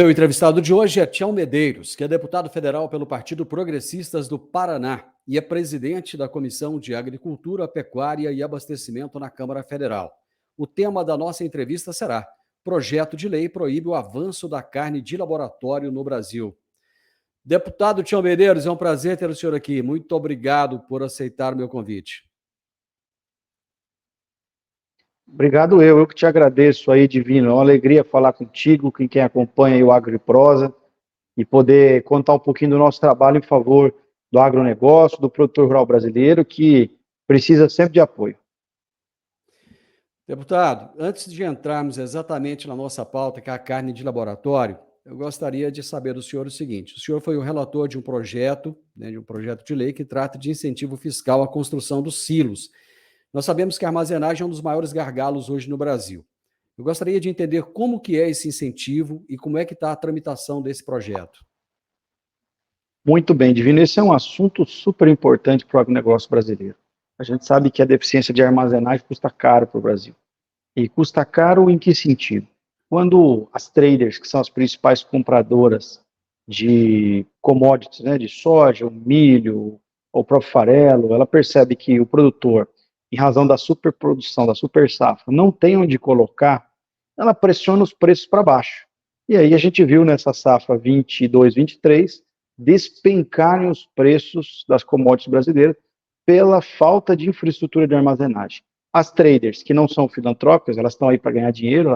O meu entrevistado de hoje é Tião Medeiros, que é deputado federal pelo Partido Progressistas do Paraná e é presidente da Comissão de Agricultura, Pecuária e Abastecimento na Câmara Federal. O tema da nossa entrevista será: Projeto de lei proíbe o avanço da carne de laboratório no Brasil. Deputado Tião Medeiros, é um prazer ter o senhor aqui. Muito obrigado por aceitar o meu convite. Obrigado eu que te agradeço aí, Divino. É uma alegria falar contigo, com quem acompanha aí o Agro e Prosa, e poder contar um pouquinho do nosso trabalho em favor do agronegócio, do produtor rural brasileiro, que precisa sempre de apoio. Deputado, antes de entrarmos exatamente na nossa pauta, que é a carne de laboratório, eu gostaria de saber do senhor o seguinte: o senhor foi o relator de um projeto, de um projeto de lei que trata de incentivo fiscal à construção dos silos. Nós sabemos que a armazenagem é um dos maiores gargalos hoje no Brasil. Eu gostaria de entender como que é esse incentivo e como é que está a tramitação desse projeto. Muito bem, Divino. Esse é um assunto super importante para o agronegócio brasileiro. A gente sabe que a deficiência de armazenagem custa caro para o Brasil. E custa caro em que sentido? Quando as traders, que são as principais compradoras de commodities, né, de soja, o milho, ou o próprio farelo, ela percebe que o produtor, em razão da superprodução, da super safra, não tem onde colocar, ela pressiona os preços para baixo. E aí a gente viu nessa safra 22, 23, despencarem os preços das commodities brasileiras pela falta de infraestrutura de armazenagem. As traders, que não são filantrópicas, elas estão aí para ganhar dinheiro,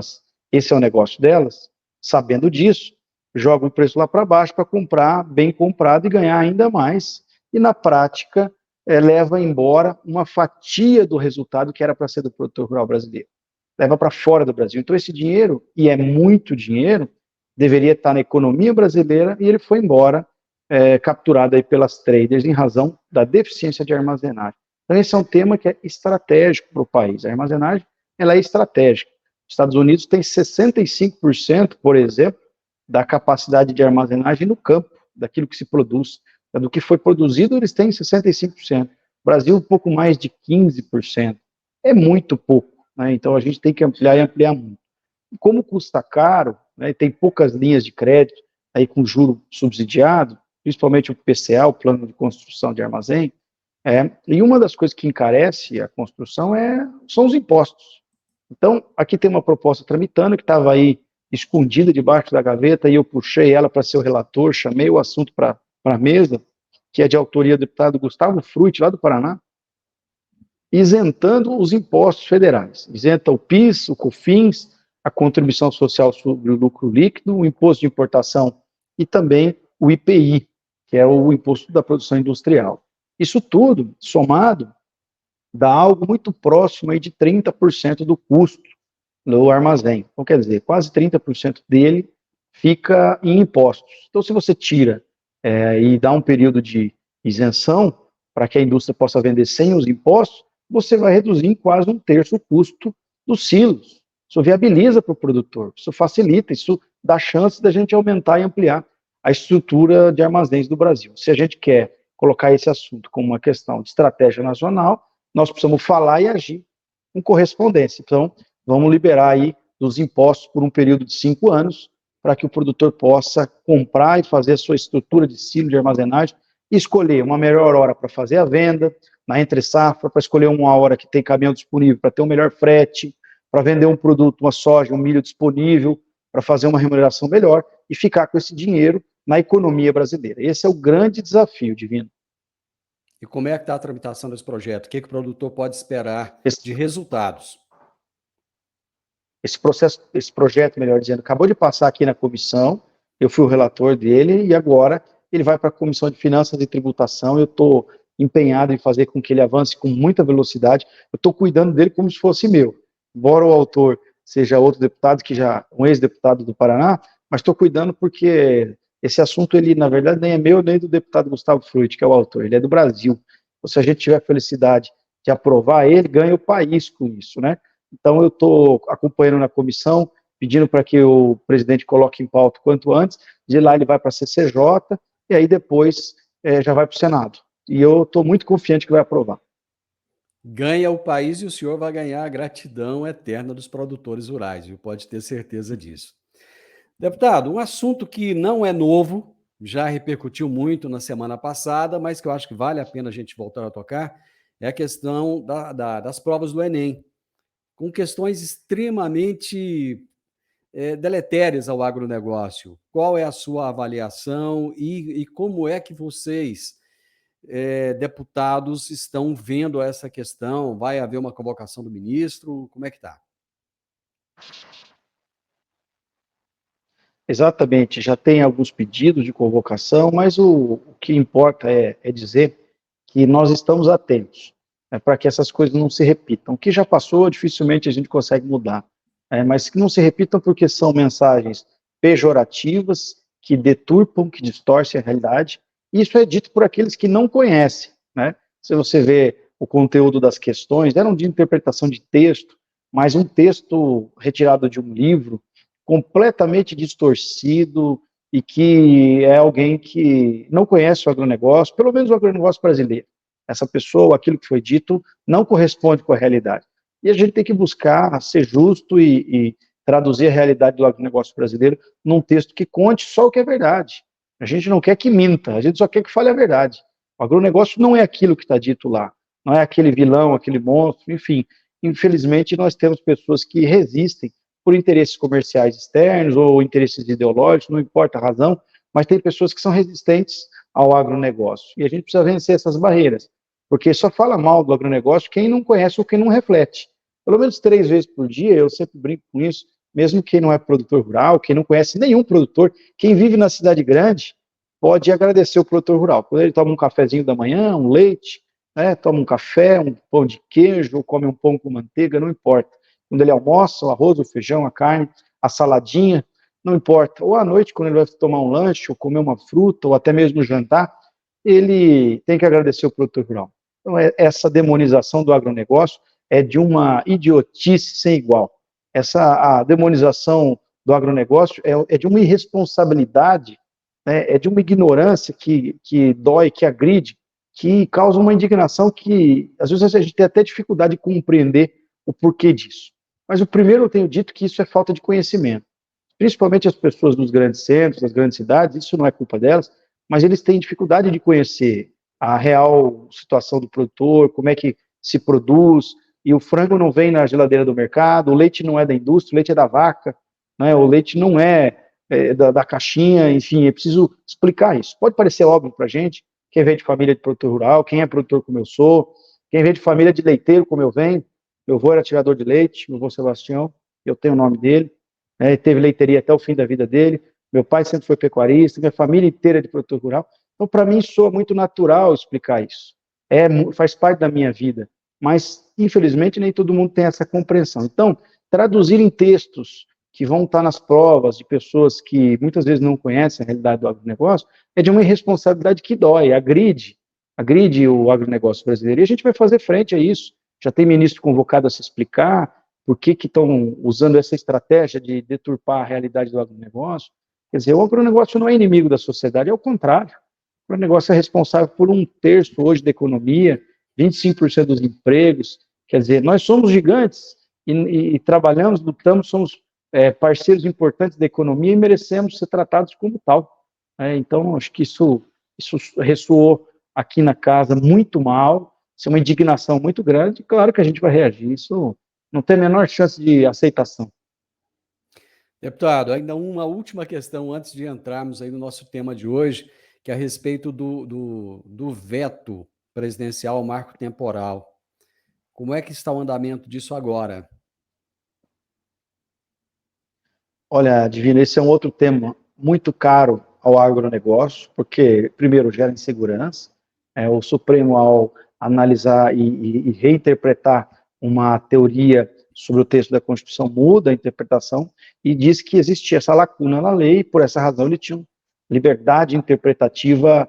esse é o negócio delas, sabendo disso, jogam o preço lá para baixo para comprar bem comprado e ganhar ainda mais, e na prática leva embora uma fatia do resultado que era para ser do produtor rural brasileiro. Leva para fora do Brasil. Então esse dinheiro, e é muito dinheiro, deveria estar na economia brasileira e ele foi embora, capturado aí pelas traders em razão da deficiência de armazenagem. Então esse é um tema que é estratégico para o país. A armazenagem, ela é estratégica. Os Estados Unidos tem 65%, por exemplo, da capacidade de armazenagem no campo, daquilo que se produz. Do que foi produzido, eles têm 65%. O Brasil, um pouco mais de 15%. É muito pouco, né? Então a gente tem que ampliar e ampliar muito. E como custa caro, né, tem poucas linhas de crédito aí com juro subsidiado, principalmente o PCA, o Plano de Construção de Armazém, e uma das coisas que encarece a construção são os impostos. Então, aqui tem uma proposta tramitando que estava aí escondida debaixo da gaveta e eu puxei ela para ser o relator, chamei o assunto para a mesa, que é de autoria do deputado Gustavo Frutti, lá do Paraná, isentando os impostos federais. Isenta o PIS, o COFINS, a contribuição social sobre o lucro líquido, o imposto de importação e também o IPI, que é o imposto da produção industrial. Isso tudo, somado, dá algo muito próximo aí de 30% do custo do armazém. Então, quer dizer, quase 30% dele fica em impostos. Então, se você tira e dá um período de isenção para que a indústria possa vender sem os impostos, você vai reduzir em quase um terço o custo dos silos. Isso viabiliza para o produtor, isso facilita, isso dá chance da gente aumentar e ampliar a estrutura de armazéns do Brasil. Se a gente quer colocar esse assunto como uma questão de estratégia nacional, nós precisamos falar e agir com correspondência. Então, vamos liberar aí dos impostos por um período de 5 anos, para que o produtor possa comprar e fazer a sua estrutura de silo de armazenagem e escolher uma melhor hora para fazer a venda, na entre-safra, para escolher uma hora que tem caminhão disponível, para ter um melhor frete, para vender um produto, uma soja, um milho disponível, para fazer uma remuneração melhor e ficar com esse dinheiro na economia brasileira. Esse é o grande desafio, Divino. E como é que está a tramitação desse projeto? O que o produtor pode esperar de resultados? Esse projeto, melhor dizendo, acabou de passar aqui na comissão, eu fui o relator dele e agora ele vai para a Comissão de Finanças e Tributação. Eu estou empenhado em fazer com que ele avance com muita velocidade. Eu estou cuidando dele como se fosse meu. Embora o autor seja outro deputado, que já um ex-deputado do Paraná, mas estou cuidando porque esse assunto, ele, na verdade, nem é meu, nem do deputado Gustavo Frutti, que é o autor, ele é do Brasil. Então, se a gente tiver a felicidade de aprovar ele, ganha o país com isso, né? Então, eu estou acompanhando na comissão, pedindo para que o presidente coloque em pauta quanto antes, de lá ele vai para a CCJ, e aí depois já vai para o Senado. E eu estou muito confiante que vai aprovar. Ganha o país e o senhor vai ganhar a gratidão eterna dos produtores rurais, viu? Pode ter certeza disso. Deputado, um assunto que não é novo, já repercutiu muito na semana passada, mas que eu acho que vale a pena a gente voltar a tocar, é a questão das provas do Enem, com questões extremamente deletérias ao agronegócio. Qual é a sua avaliação e como é que vocês, deputados, estão vendo essa questão? Vai haver uma convocação do ministro? Como é que está? Exatamente, já tem alguns pedidos de convocação, mas o que importa é dizer que nós estamos atentos, né, para que essas coisas não se repitam. O que já passou, dificilmente a gente consegue mudar, mas que não se repitam porque são mensagens pejorativas, que deturpam, que distorcem a realidade, e isso é dito por aqueles que não conhecem, né? Se você vê o conteúdo das questões, eram de interpretação de texto, mas um texto retirado de um livro, completamente distorcido e que é alguém que não conhece o agronegócio, pelo menos o agronegócio brasileiro. Essa pessoa, aquilo que foi dito, não corresponde com a realidade. E a gente tem que buscar ser justo e traduzir a realidade do agronegócio brasileiro num texto que conte só o que é verdade. A gente não quer que minta, a gente só quer que fale a verdade. O agronegócio não é aquilo que está dito lá, não é aquele vilão, aquele monstro, enfim. Infelizmente, nós temos pessoas que resistem por interesses comerciais externos ou interesses ideológicos, não importa a razão, mas tem pessoas que são resistentes ao agronegócio. E a gente precisa vencer essas barreiras, porque só fala mal do agronegócio quem não conhece ou quem não reflete. Pelo menos 3 vezes por dia, eu sempre brinco com isso, mesmo quem não é produtor rural, quem não conhece nenhum produtor, quem vive na cidade grande, pode agradecer o produtor rural. Quando ele toma um cafezinho da manhã, um leite, né, toma um café, um pão de queijo, ou come um pão com manteiga, não importa. Quando ele almoça, o arroz, o feijão, a carne, a saladinha, não importa. Ou à noite, quando ele vai tomar um lanche, ou comer uma fruta, ou até mesmo jantar, ele tem que agradecer o produtor rural. Então, essa demonização do agronegócio é de uma idiotice sem igual. A demonização do agronegócio é de uma irresponsabilidade, né, é de uma ignorância que dói, que agride, que causa uma indignação que, às vezes, a gente tem até dificuldade de compreender o porquê disso. Mas o primeiro eu tenho dito que isso é falta de conhecimento. Principalmente as pessoas dos grandes centros, das grandes cidades, isso não é culpa delas, mas eles têm dificuldade de conhecer a real situação do produtor, como é que se produz, e o frango não vem na geladeira do mercado, o leite não é da indústria, o leite é da vaca, né, o leite não da caixinha, enfim, é preciso explicar isso. Pode parecer óbvio para a gente, quem vem de família de produtor rural, quem é produtor como eu sou, quem vem de família de leiteiro como eu venho. Meu avô era tirador de leite, meu avô Sebastião, eu tenho o nome dele, né, teve leiteria até o fim da vida dele, meu pai sempre foi pecuarista, minha família inteira é de produtor rural, então para mim soa muito natural explicar isso, faz parte da minha vida, mas infelizmente nem todo mundo tem essa compreensão. Então, traduzir em textos que vão estar nas provas de pessoas que muitas vezes não conhecem a realidade do agronegócio, é de uma irresponsabilidade que dói, agride o agronegócio brasileiro, e a gente vai fazer frente a isso. Já tem ministro convocado a se explicar por que estão usando essa estratégia de deturpar a realidade do agronegócio. Quer dizer, o agronegócio não é inimigo da sociedade, é o contrário. O agronegócio é responsável por 1/3 hoje da economia, 25% dos empregos. Quer dizer, nós somos gigantes e trabalhamos, lutamos, somos parceiros importantes da economia e merecemos ser tratados como tal. Então, acho que isso ressoou aqui na casa muito mal, isso é uma indignação muito grande, e claro que a gente vai reagir, isso não tem a menor chance de aceitação. Deputado, ainda uma última questão antes de entrarmos aí no nosso tema de hoje, que é a respeito do veto presidencial ao marco temporal. Como é que está o andamento disso agora? Olha, Divino, esse é um outro tema muito caro ao agronegócio, porque, primeiro, gera insegurança. O Supremo, ao analisar e reinterpretar uma teoria sobre o texto da Constituição, muda a interpretação e diz que existia essa lacuna na lei, e por essa razão ele tinha liberdade interpretativa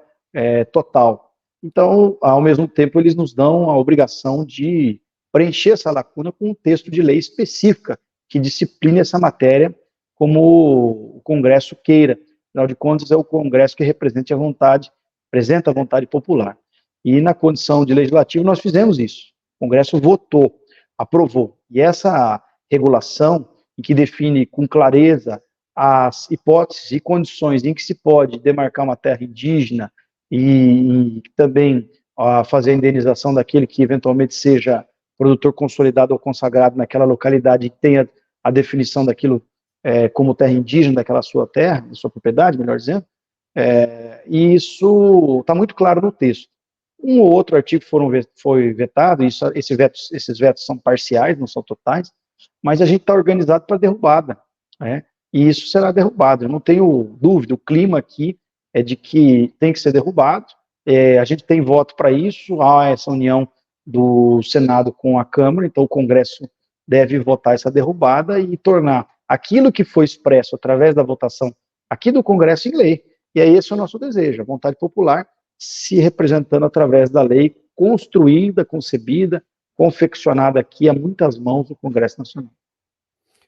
total. Então, ao mesmo tempo, eles nos dão a obrigação de preencher essa lacuna com um texto de lei específica que discipline essa matéria como o Congresso queira. Afinal de contas, é o Congresso que representa a vontade popular. E na condição de legislativo, nós fizemos isso. O Congresso votou, aprovou. E essa regulação, que define com clareza as hipóteses e condições em que se pode demarcar uma terra indígena e também fazer a indenização daquele que eventualmente seja produtor consolidado ou consagrado naquela localidade e tenha a definição daquilo como terra indígena daquela sua terra, da sua propriedade, melhor dizendo, e isso está muito claro no texto. Um ou outro artigo foi vetado, esses vetos são parciais, não são totais, mas a gente está organizado para derrubada, né? E isso será derrubado. Eu não tenho dúvida, o clima aqui é de que tem que ser derrubado. A gente tem voto para isso, há essa união do Senado com a Câmara, então o Congresso deve votar essa derrubada e tornar aquilo que foi expresso através da votação aqui do Congresso em lei. E é esse o nosso desejo, a vontade popular se representando através da lei construída, concebida, confeccionada aqui a muitas mãos do Congresso Nacional.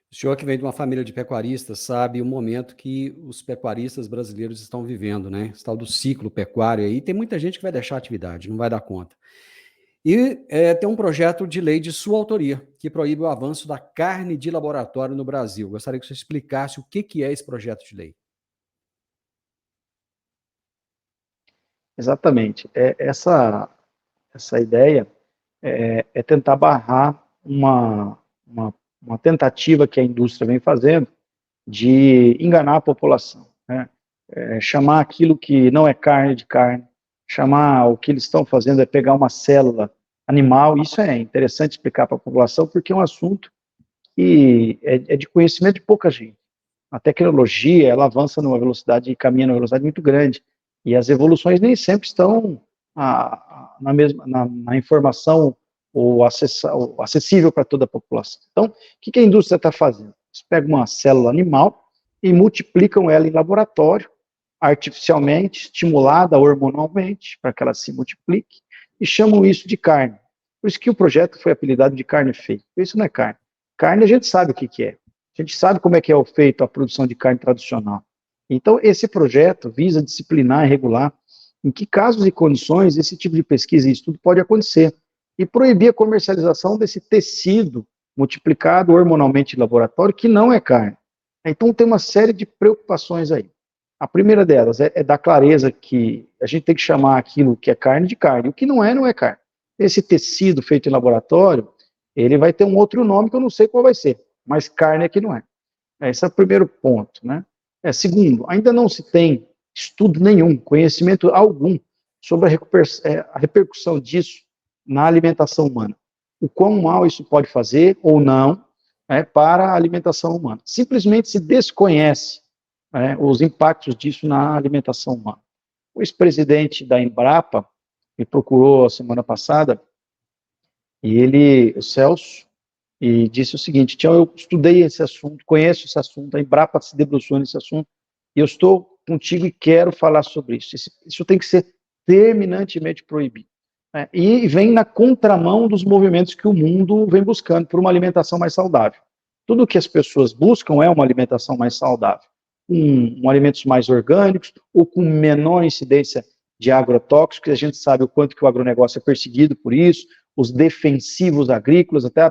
O senhor que vem de uma família de pecuaristas sabe o momento que os pecuaristas brasileiros estão vivendo, né? Esse tal do ciclo pecuário aí. Tem muita gente que vai deixar a atividade, não vai dar conta. E tem um projeto de lei de sua autoria que proíbe o avanço da carne de laboratório no Brasil. Gostaria que você explicasse o que é esse projeto de lei. Exatamente. Essa ideia é tentar barrar uma tentativa que a indústria vem fazendo de enganar a população, né? Chamar aquilo que não é carne de carne, chamar o que eles estão fazendo é pegar uma célula animal. Isso é interessante explicar para a população, porque é um assunto que é de conhecimento de pouca gente. A tecnologia, ela avança numa velocidade e caminha numa velocidade muito grande, e as evoluções nem sempre estão na informação ou acessível para toda a população. Então, o que a indústria está fazendo? Eles pegam uma célula animal e multiplicam ela em laboratório, artificialmente, estimulada hormonalmente, para que ela se multiplique, e chamam isso de carne. Por isso que o projeto foi apelidado de carne fake. Isso não é carne. Carne a gente sabe o que é. A gente sabe como é que é feito a produção de carne tradicional. Então, esse projeto visa disciplinar e regular em que casos e condições esse tipo de pesquisa e estudo pode acontecer, e proibir a comercialização desse tecido multiplicado hormonalmente em laboratório, que não é carne. Então, tem uma série de preocupações aí. A primeira delas é dar clareza que a gente tem que chamar aquilo que é carne de carne. O que não é carne. Esse tecido feito em laboratório, ele vai ter um outro nome que eu não sei qual vai ser, mas carne é que não é. Esse é o primeiro ponto, né? Segundo, ainda não se tem estudo nenhum, conhecimento algum sobre a repercussão disso na alimentação humana. O quão mal isso pode fazer ou não para a alimentação humana. Simplesmente se desconhece os impactos disso na alimentação humana. O ex-presidente da Embrapa me procurou a semana passada, e o Celso, e disse o seguinte: Tião, eu estudei esse assunto, conheço esse assunto, a Embrapa se debruçou nesse assunto, e eu estou contigo e quero falar sobre isso. Isso tem que ser terminantemente proibido. E vem na contramão dos movimentos que o mundo vem buscando por uma alimentação mais saudável. Tudo que as pessoas buscam é uma alimentação mais saudável, com alimentos mais orgânicos ou com menor incidência de agrotóxicos. A gente sabe o quanto que o agronegócio é perseguido por isso, os defensivos agrícolas, até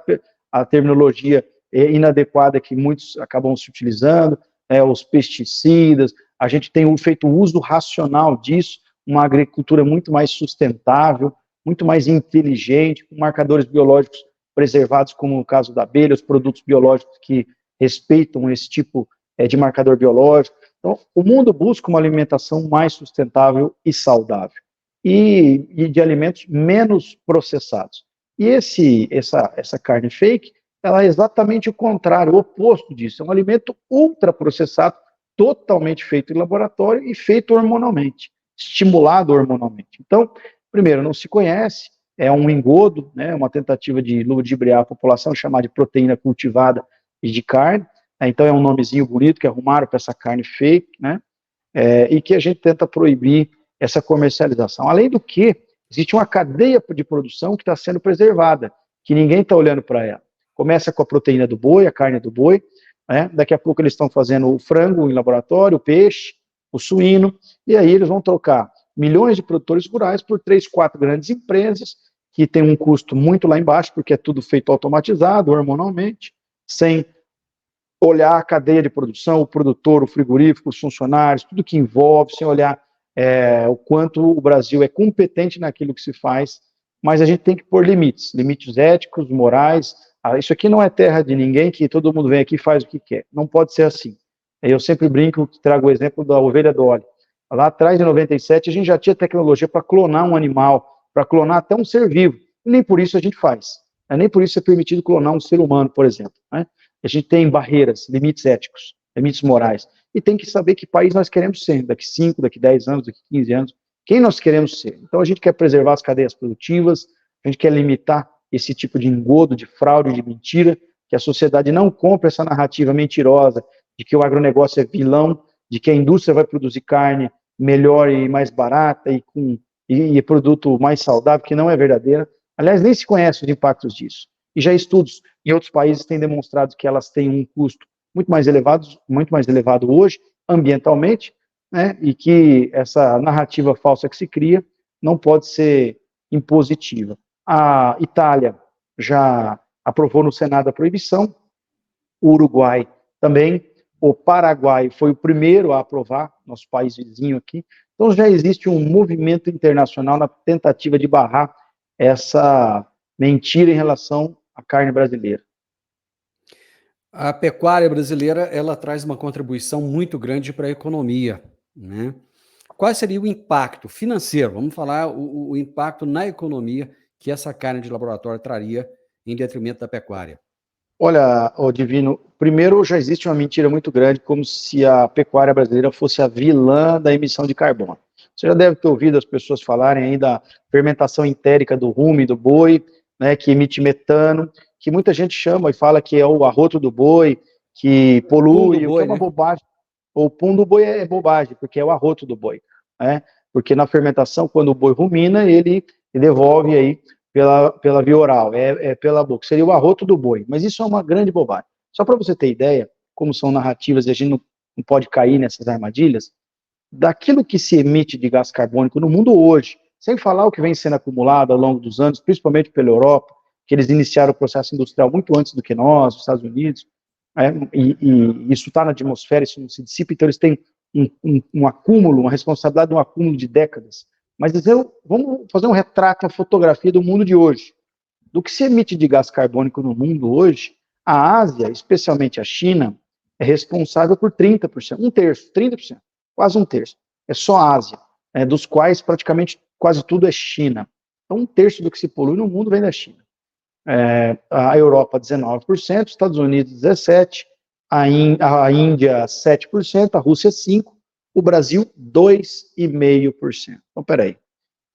a terminologia inadequada que muitos acabam se utilizando, os pesticidas. A gente tem feito uso racional disso, uma agricultura muito mais sustentável, muito mais inteligente, com marcadores biológicos preservados, como no caso da abelha, os produtos biológicos que respeitam esse tipo de marcador biológico. Então, o mundo busca uma alimentação mais sustentável e saudável, e de alimentos menos processados. E essa carne fake, ela é exatamente o contrário, o oposto disso. É um alimento ultraprocessado, totalmente feito em laboratório e feito hormonalmente, estimulado hormonalmente. Então, primeiro, não se conhece, é um engodo, uma tentativa de ludibriar a população, chamar de proteína cultivada e de carne. Então, é um nomezinho bonito que arrumaram para essa carne fake, e que a gente tenta proibir essa comercialização. Além do que, existe uma cadeia de produção que está sendo preservada, que ninguém está olhando para ela. Começa com a proteína do boi, a carne do boi, daqui a pouco eles estão fazendo o frango em laboratório, o peixe, o suíno, e aí eles vão trocar milhões de produtores rurais por 3, 4 grandes empresas, que tem um custo muito lá embaixo, porque é tudo feito automatizado, hormonalmente, sem olhar a cadeia de produção, o produtor, o frigorífico, os funcionários, tudo que envolve, sem olhar o quanto o Brasil é competente naquilo que se faz, mas a gente tem que pôr limites, limites éticos, morais. Isso aqui não é terra de ninguém, que todo mundo vem aqui e faz o que quer. Não pode ser assim. Eu sempre brinco, trago o exemplo da ovelha Dolly. Lá atrás, em 97, a gente já tinha tecnologia para clonar um animal, para clonar até um ser vivo. E nem por isso a gente faz. Nem por isso é permitido clonar um ser humano, por exemplo. Né? A gente tem barreiras, limites éticos, limites morais. E tem que saber que país nós queremos ser, daqui 5, daqui 10 anos, daqui 15 anos. Quem nós queremos ser? Então a gente quer preservar as cadeias produtivas, a gente quer limitar esse tipo de engodo, de fraude, de mentira, que a sociedade não compre essa narrativa mentirosa de que o agronegócio é vilão, de que a indústria vai produzir carne melhor e mais barata e produto mais saudável, que não é verdadeira. Aliás, nem se conhece os impactos disso. E já estudos em outros países têm demonstrado que elas têm um custo muito mais elevado hoje, ambientalmente, né, e que essa narrativa falsa que se cria não pode ser impositiva. A Itália já aprovou no Senado a proibição, o Uruguai também, o Paraguai foi o primeiro a aprovar, nosso país vizinho aqui. Então já existe um movimento internacional na tentativa de barrar essa mentira em relação à carne brasileira. A pecuária brasileira, ela traz uma contribuição muito grande para a economia, né? Qual seria o impacto financeiro? Vamos falar o impacto na economia que essa carne de laboratório traria em detrimento da pecuária. Olha, Divino, primeiro já existe uma mentira muito grande, como se a pecuária brasileira fosse a vilã da emissão de carbono. Você já deve ter ouvido as pessoas falarem aí da fermentação entérica do rume, do boi, né, que emite metano, que muita gente chama e fala que é o arroto do boi, que polui, o que é uma bobagem. O pum do boi é bobagem, porque é o arroto do boi, né? Porque na fermentação, quando o boi rumina, ele devolve aí pela via oral, pela boca. Seria o arroto do boi, mas isso é uma grande bobagem. Só para você ter ideia, como são narrativas e a gente não pode cair nessas armadilhas, daquilo que se emite de gás carbônico no mundo hoje, sem falar o que vem sendo acumulado ao longo dos anos, principalmente pela Europa, que eles iniciaram o processo industrial muito antes do que nós, os Estados Unidos, e isso está na atmosfera, isso não se dissipa, então eles têm um acúmulo, uma responsabilidade de um acúmulo de décadas. Mas vamos fazer um retrato, uma fotografia do mundo de hoje. Do que se emite de gás carbônico no mundo hoje, a Ásia, especialmente a China, é responsável por 30%, um terço, 30%, quase um terço. É só a Ásia, dos quais praticamente quase tudo é China. Então, um terço do que se polui no mundo vem da China. A Europa, 19%, Estados Unidos, 17%, a Índia, 7%, a Rússia, 5%, o Brasil, 2,5%. Então, peraí.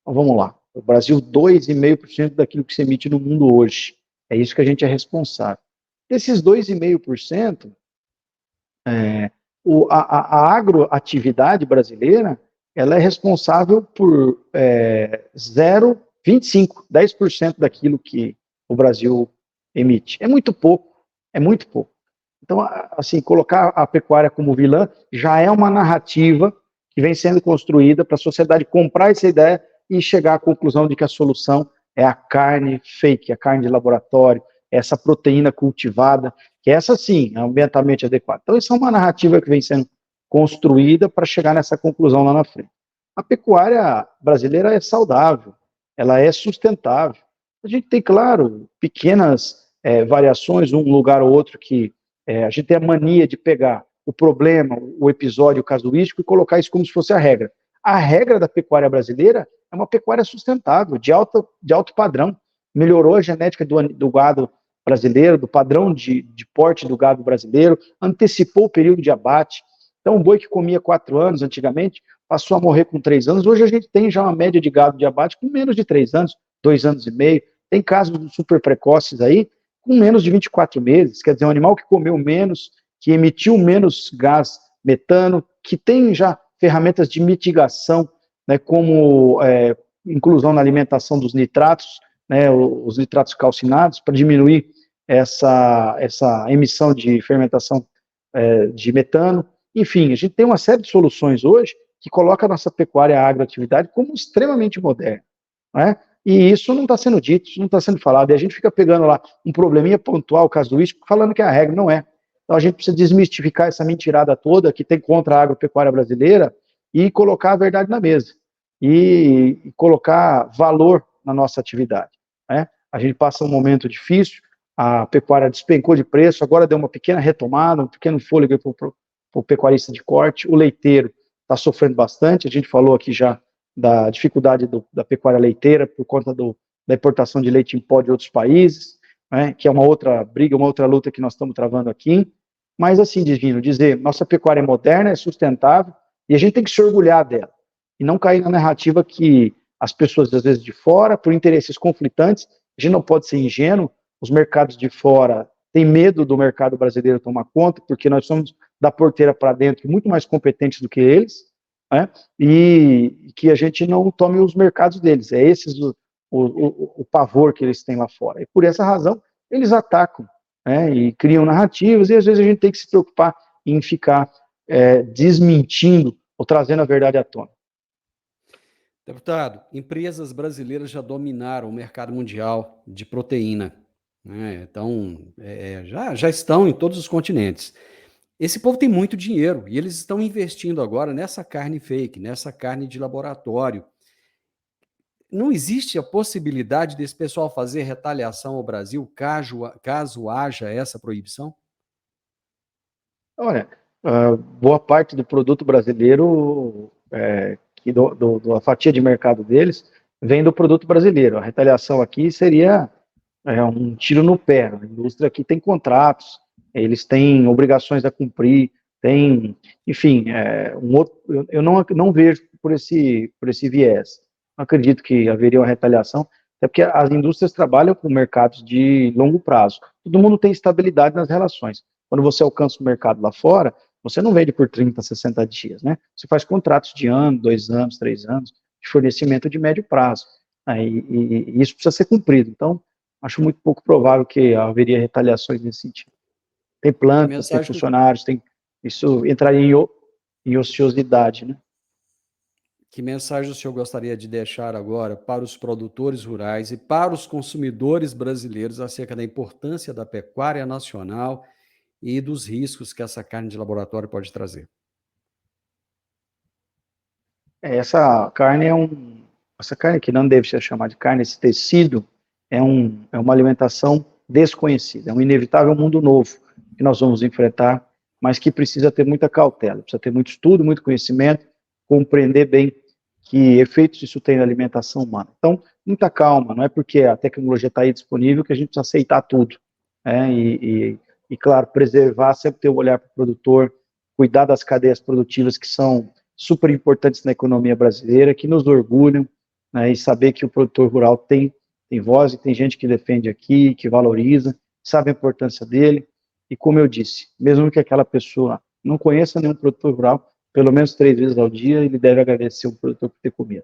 Então, vamos lá. O Brasil, 2,5% daquilo que se emite no mundo hoje. É isso que a gente é responsável. Desses 2,5%, a agroatividade brasileira, ela é responsável por 0,25%, 10% daquilo que o Brasil emite. É muito pouco, é muito pouco. Então, assim, colocar a pecuária como vilã já é uma narrativa que vem sendo construída para a sociedade comprar essa ideia e chegar à conclusão de que a solução é a carne fake, a carne de laboratório, essa proteína cultivada, que essa sim é ambientalmente adequada. Então, isso é uma narrativa que vem sendo construída para chegar nessa conclusão lá na frente. A pecuária brasileira é saudável, ela é sustentável. A gente tem, claro, pequenas variações, um lugar ou outro que a gente tem a mania de pegar o problema, o episódio casuístico e colocar isso como se fosse a regra. A regra da pecuária brasileira é uma pecuária sustentável, de alto padrão. Melhorou a genética do gado brasileiro, do padrão de porte do gado brasileiro, antecipou o período de abate. Então, um boi que comia 4 anos antigamente, passou a morrer com 3 anos. Hoje a gente tem já uma média de gado de abate com menos de 3 anos, 2 anos e meio. Tem casos super precoces aí, com menos de 24 meses. Quer dizer, um animal que comeu menos, que emitiu menos gás metano, que tem já ferramentas de mitigação, né, como inclusão na alimentação dos nitratos, né, os nitratos calcinados, para diminuir essa emissão de fermentação de metano. Enfim, a gente tem uma série de soluções hoje que coloca a nossa pecuária a agroatividade como extremamente moderna, né? E isso não está sendo dito, isso não está sendo falado, e a gente fica pegando lá um probleminha pontual, casuístico, falando que é a regra, não é. Então a gente precisa desmistificar essa mentirada toda que tem contra a agropecuária brasileira e colocar a verdade na mesa e colocar valor na nossa atividade, né? A gente passa um momento difícil, a pecuária despencou de preço, agora deu uma pequena retomada, um pequeno fôlego para o pecuarista de corte, o leiteiro está sofrendo bastante, a gente falou aqui já da dificuldade da pecuária leiteira por conta da importação de leite em pó de outros países, né, que é uma outra briga, uma outra luta que nós estamos travando aqui, mas assim, Divino, dizer, nossa pecuária é moderna, é sustentável, e a gente tem que se orgulhar dela, e não cair na narrativa que as pessoas, às vezes, de fora, por interesses conflitantes, a gente não pode ser ingênuo, os mercados de fora têm medo do mercado brasileiro tomar conta, porque nós somos da porteira para dentro muito mais competentes do que eles, né? E que a gente não tome os mercados deles. É esse o pavor que eles têm lá fora. E por essa razão, eles atacam, né? E criam narrativas, e às vezes a gente tem que se preocupar em ficar desmentindo ou trazendo a verdade à tona. Deputado, empresas brasileiras já dominaram o mercado mundial de proteína, né? Então, já estão em todos os continentes. Esse povo tem muito dinheiro e eles estão investindo agora nessa carne fake, nessa carne de laboratório. Não existe a possibilidade desse pessoal fazer retaliação ao Brasil caso haja essa proibição? Olha, boa parte do produto brasileiro, da fatia de mercado deles, vem do produto brasileiro. A retaliação aqui seria um tiro no pé. A indústria aqui tem contratos, eles têm obrigações a cumprir, tem, enfim, eu não vejo por esse viés. Não acredito que haveria uma retaliação, até porque as indústrias trabalham com mercados de longo prazo. Todo mundo tem estabilidade nas relações. Quando você alcança o mercado lá fora, você não vende por 30, 60 dias, né? Você faz contratos de ano, 2 anos, 3 anos, de fornecimento de médio prazo. E isso precisa ser cumprido. Então, acho muito pouco provável que haveria retaliações nesse sentido. Tem Que plantas, tem mensagem, funcionários, isso entraria em ociosidade, né? que mensagem o senhor gostaria de deixar agora para os produtores rurais e para os consumidores brasileiros acerca da importância da pecuária nacional e dos riscos que essa carne de laboratório pode trazer? Essa carne essa carne que não deve ser chamada de carne, esse tecido é uma alimentação desconhecida, é um inevitável mundo novo que nós vamos enfrentar, mas que precisa ter muita cautela, precisa ter muito estudo, muito conhecimento, compreender bem que efeitos isso tem na alimentação humana. Então, muita calma, não é porque a tecnologia está aí disponível que a gente precisa aceitar tudo, né? Claro, preservar, sempre ter o olhar para o produtor, cuidar das cadeias produtivas que são super importantes na economia brasileira, que nos orgulham, né, e saber que o produtor rural tem voz e tem gente que defende aqui, que valoriza, sabe a importância dele, e como eu disse, mesmo que aquela pessoa não conheça nenhum produtor rural, pelo menos 3 vezes ao dia, ele deve agradecer o produtor por ter comido.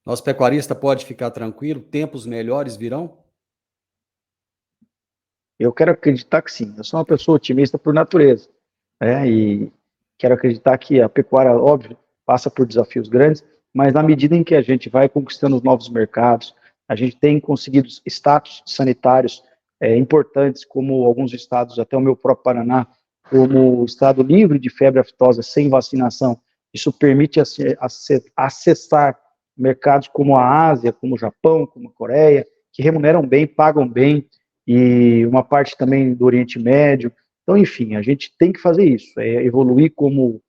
Nosso pecuarista pode ficar tranquilo, tempos melhores virão? Eu quero acreditar que sim, eu sou uma pessoa otimista por natureza, né, e quero acreditar que a pecuária, óbvio, passa por desafios grandes, mas na medida em que a gente vai conquistando os novos mercados, a gente tem conseguido status sanitários importantes, como alguns estados, até o meu próprio Paraná, como estado livre de febre aftosa sem vacinação. Isso permite acessar mercados como a Ásia, como o Japão, como a Coreia, que remuneram bem, pagam bem, e uma parte também do Oriente Médio. Então, enfim, a gente tem que fazer isso, evoluir como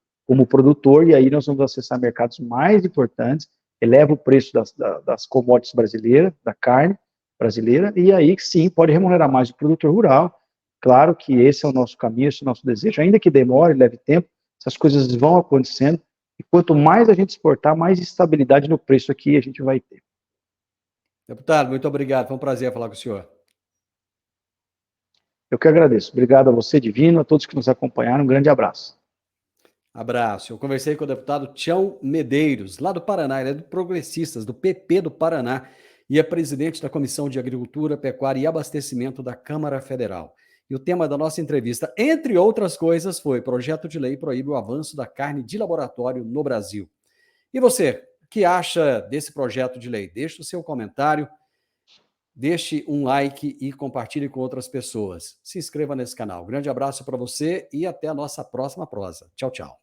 produtor, e aí nós vamos acessar mercados mais importantes, eleva o preço das commodities brasileiras, da carne brasileira, e aí sim pode remunerar mais o produtor rural. Claro que esse é o nosso caminho, esse é o nosso desejo, ainda que demore, leve tempo, essas coisas vão acontecendo, e quanto mais a gente exportar, mais estabilidade no preço aqui a gente vai ter. Deputado, muito obrigado, foi um prazer falar com o senhor. Eu que agradeço. Obrigado a você, Divino, a todos que nos acompanharam. Um grande abraço. Abraço. Eu conversei com o deputado Tião Medeiros, lá do Paraná, ele é do Progressistas, do PP do Paraná, e é presidente da Comissão de Agricultura, Pecuária e Abastecimento da Câmara Federal. E o tema da nossa entrevista, entre outras coisas, foi: projeto de lei proíbe o avanço da carne de laboratório no Brasil. E você, o que acha desse projeto de lei? Deixe o seu comentário. deixe um like e compartilhe com outras pessoas. Se inscreva nesse canal. Grande abraço para você e até a nossa próxima prosa. Tchau, tchau.